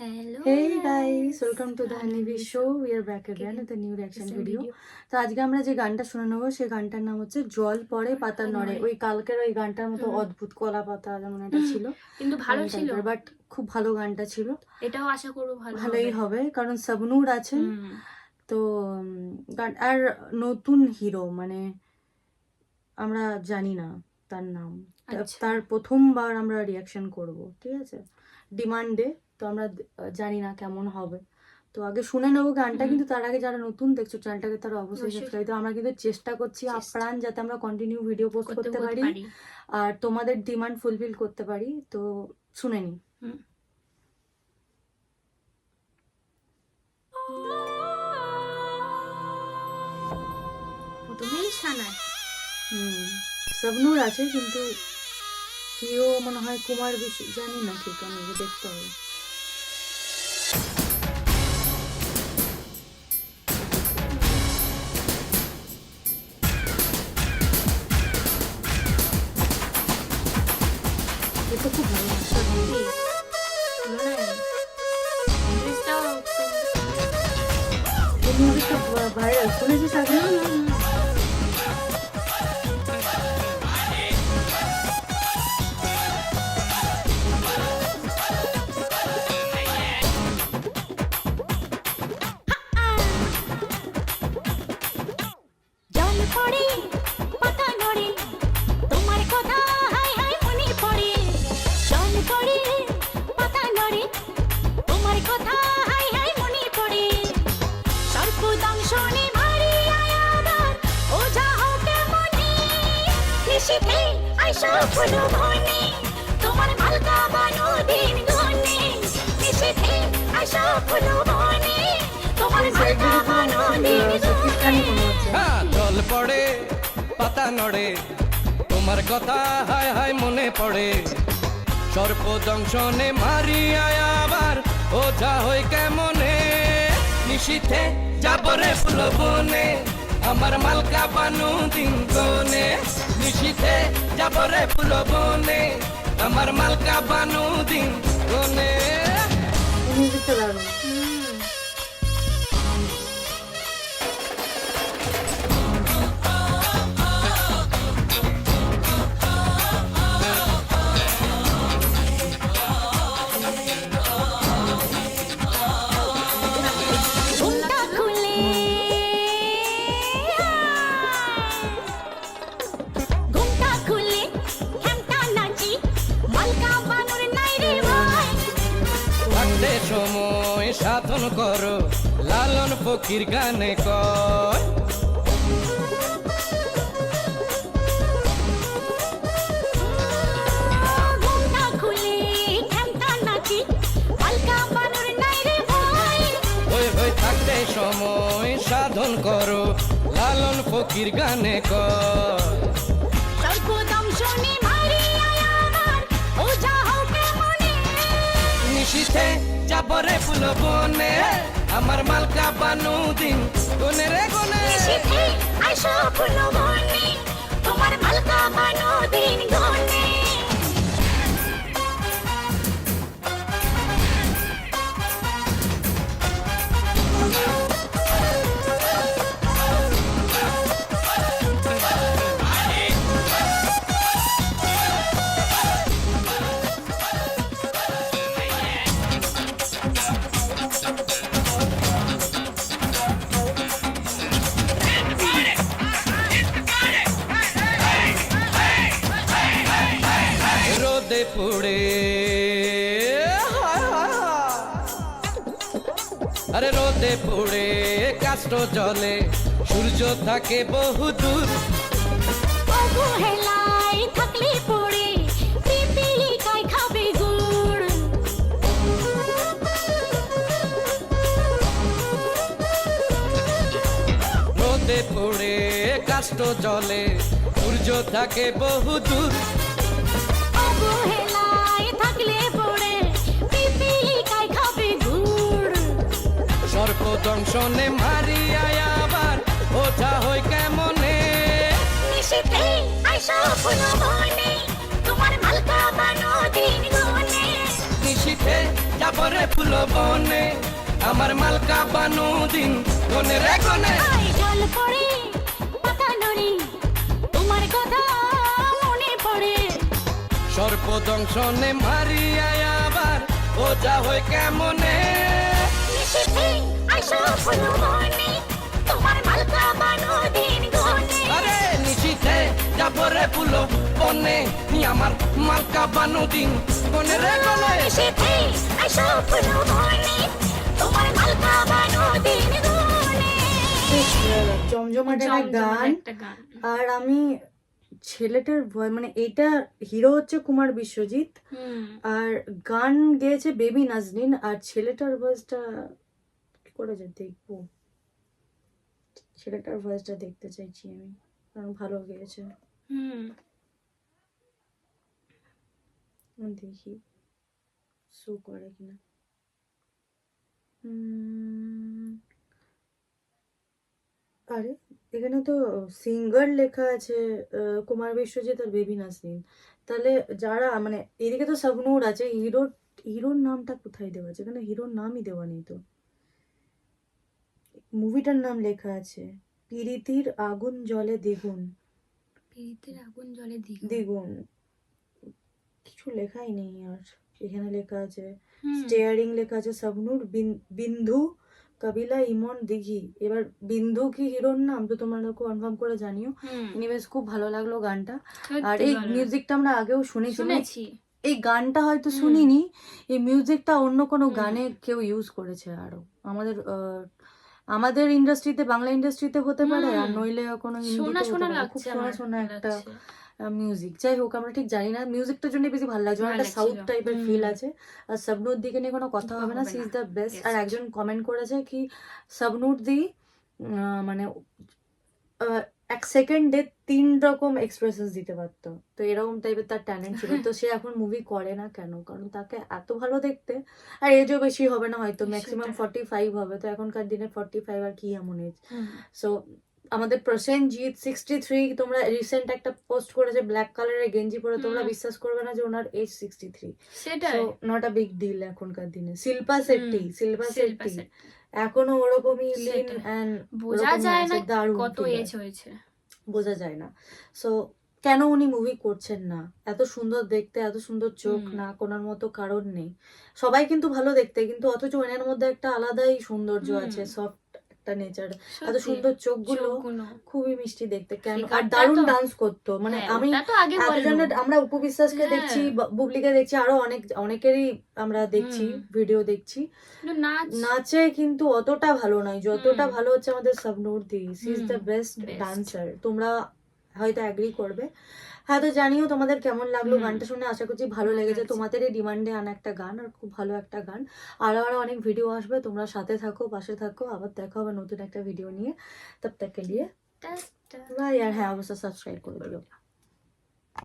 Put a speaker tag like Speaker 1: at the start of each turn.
Speaker 1: Hello
Speaker 2: Hey guys,
Speaker 1: guys,
Speaker 2: welcome to the Honeybee Show. We are back again with a new reaction video. তো আজকে আমরা যে গানটা শুনে নেবো সেই গানটার নাম হচ্ছে জল পড়ে পাতা নড়ে। ওই কালকের ওই গানটার মতো অদ্ভুত কলা পাতা যেমন এটা ছিল,
Speaker 1: কিন্তু ভালো ছিল,
Speaker 2: বাট খুব ভালো গানটা ছিল।
Speaker 1: এটাও আশা করব
Speaker 2: ভালোই হবে কারণ সাবনুর আছে তো গান। আর নতুন হিরো মানে আমরা জানি না তার নাম, তার প্রথমবার আমরা রিয়াকশন করব, ঠিক আছে, ডিমান্ডে। তো আমরা জানি না কেমন হবে, তো আগে শুনে নেবো গানটা। কিন্তু তার আগে যারা নতুন দেখছো চ্যানেলটাকে তারা অবশ্যই সাবস্ক্রাইব। তো আমরা কিন্তু চেষ্টা করছি আপ্রাণ যাতে আমরা কন্টিনিউ ভিডিও পোস্ট করতে পারি আর তোমাদের ডিমান্ড ফুলফিল করতে পারি। তো শুনে নি।
Speaker 1: প্রথমেই সানায়
Speaker 2: সাবনুর আছে, কিন্তু হিরো মনে হয় কুমার বিশু, জানি না ঠিক, আমাকে দেখতে হবে। এটা খুব ভালো ভাইরাল শুনেছিস আগে?
Speaker 1: তোমার মালকা বানো দিন গুনে নিশিতে আশা ফুলো বনে তোমার মালকা বানো দিন গুনে
Speaker 3: জল পড়ে পাতা নড়ে তোমার কথা হায় হায় মনে পড়ে সর্প দংশনে মারিয়া আবার ওঝা হই কেমনে নিশিতে যাবরে ফুল বনে আমার মালকা বানু দিন কোনে নিশিতে যাবরে ফুল বনে আমার মালকা বানু দিন কোনে। সময় সাধন করো লালন ফকির গানে কয় থাকতে সময় সাধন করো লালন ফকির গানে কয় নিশিতে যাবরে ফুল বনে আমার মালকা বানু দিন কোনে রে কোনে
Speaker 1: নিশিতে আশা ফুলো বনে তোমার মালকা বানো দিন গুনে
Speaker 3: পুড়ে আরে রোদে পুড়ে কাষ্ট জলে সূর্য থাকে বহু দূর
Speaker 1: অবহেলায় থাকলে পড়ে পিপিলিকায় খাবে গুড়
Speaker 3: রোদে পুড়ে কাষ্ট জলে সূর্য থাকে বহু দূর সর্প দংশনে মারিয়া আবার ওঝা হই কেমনে
Speaker 1: নিশিতে আশা ফুলো বনে তোমার মালকা বানো দিন গুনে
Speaker 3: নিশীথে যাবরে ফুল বনে আমার মালকা বানু দিন কোনে রে কোনে
Speaker 1: আই জল পড়ে পাতা নড়ে তোমার কথা মনে পড়ে
Speaker 3: সর্পদংশনে মারিয়া আবার ও যা হয় কেমনে
Speaker 1: নিশীথে আইসো ফুল বনে তোমার মালকা বানো দিন গনে
Speaker 3: আরে নিশীথে যাবরে ফুল বনে নি আমার মালকা বানু দিন কোনে রে কোনে
Speaker 1: নিশীথে আইসো ফুল বনে তোমার মালকা বানো দিন গনে
Speaker 2: জমজমাট একটা গান।
Speaker 4: একটা গান
Speaker 2: আর আমি ছেলেটার মানে এটা হিরো হচ্ছে কুমার বিশ্বজিৎ, আর গান গেয়েছে বেবি নাজনীন, আর ছেলেটার ভয়েসটা কি করে যে দেখবো, ছেলেটার ভয়েসটা দেখতে চাইছি আমি, কারণ ভালো গেয়েছে। দেখি শো করে কিনা। আরে এখানে তো সিঙ্গার লেখা আছে কুমার বিশ্বজিৎ আর বেবি নাজনীন, তাহলে যারা মানে এদিকে তো শাবনূর আছে, হিরোর নামটা কোথায় দেওয়া আছে? এখানে হিরোর নামই দেওয়া নেই তো। মুভিটার নাম লেখা আছে পিরিতির আগুন জলে দ্বিগুণ,
Speaker 4: পিরিতের আগুন জলে
Speaker 2: দ্বিগুণ কিছু লেখাই নেই। আর এখানে লেখা আছে স্টিয়ারিং লেখা আছে শাবনূর, বিন্ধু কাবিলা ইমন দিঘি। এবার বিন্ধু কি হিরোর নাম তো তোমরা কনফার্ম করে জানিও। এনিওয়েজ খুব ভালো লাগলো গানটা, আর এই মিউজিকটা আমরা আগেও শুনেছি। এই গানটা হয়তো শুনিনি, এই মিউজিকটা অন্য কোনো গানে কেউ ইউজ করেছে আরো, আমাদের ইন্ডাস্ট্রিতে, বাংলা ইন্ডাস্ট্রিতে হতে পারে, আর নইলে কোনো হিন্দিতে হতে পারে। খুব শোনা শোনা একটা মিউজিক। যাই হোক, আমরা ঠিক জানি না, মিউজিকটার জন্য বেশি ভালো লাগছে, একটা সাউথ টাইপের ফিল আছে। আর শাবনূর দিকে নিয়ে কোনো কথা হবে না, সি ইজ দ্য বেস্ট। আর একজন কমেন্ট করেছে কি শাবনূর দি মানে এক সেকেন্ডে 3 রকম এক্সপ্রেশন দিতে পারতো, তো এরকম টাইপের তার ট্যালেন্ট ছিল। তো সে এখন মুভি করে না কেন? কারণ তাকে এত ভালো দেখতে, আর এজও বেশি হবে না হয়তো, ম্যাক্সিমাম 45 হবে, তো এখনকার দিনে 45 আর কি এমন এজ। সো আমাদের প্রসেনজিৎ 63, তোমরা রিসেন্ট একটা পোস্ট করেছে ব্ল্যাক কালারের গেঞ্জি পরে, তোমরা বিশ্বাস করবে না যে ওনার এজ 63,
Speaker 4: সেটাই
Speaker 2: নট আ বিগ ডিল এখনকার দিনে। শিল্পা শেট্টি এখনো ওরকমই লিন এন্ড
Speaker 4: বোঝা যায় না কত এজ হয়েছে,
Speaker 2: বোঝা যায় না। সো কেন উনি মুভি করছেন না? এত সুন্দর দেখতে, এত সুন্দর চোখ, না কোনার মতো কারণ নেই। সবাই কিন্তু ভালো দেখতে, কিন্তু অথচ ওনার মধ্যে একটা আলাদাই সৌন্দর্য আছে, সফট একটা নেচার, এত সুন্দর চোখগুলো, খুবই মিষ্টি দেখতে। কেন? আর দারুণ ডান্স করতো, মানে আমি আমরা উপবিশ্বাসকে দেখছি, বুবলিকে দেখছি, আরো অনেকেরই আমরা দেখছি, ভিডিও দেখছি, নাচে কিন্তু অতটা ভালো নয় যতটা ভালো হচ্ছে আমাদের Shabnur di. She is the best dancer. তোমরা হয়তো অ্যাগ্রি করবে। হ্যাঁ, তো জানিও তোমাদের কেমন লাগলো গানটা শুনে, আশা করছি ভালো লেগেছে। তোমাদেরই ডিমান্ডে আনা একটা গান, আর খুব ভালো একটা গান। আরো অনেক ভিডিও আসবে, তোমরা সাথে থাকো, পাশে থাকো। আবার দেখা হবে নতুন একটা ভিডিও নিয়ে। তব তক কে লিয়ে বাই। আর হ্যাঁ, অবশ্যই সাবস্ক্রাইব করে দিও।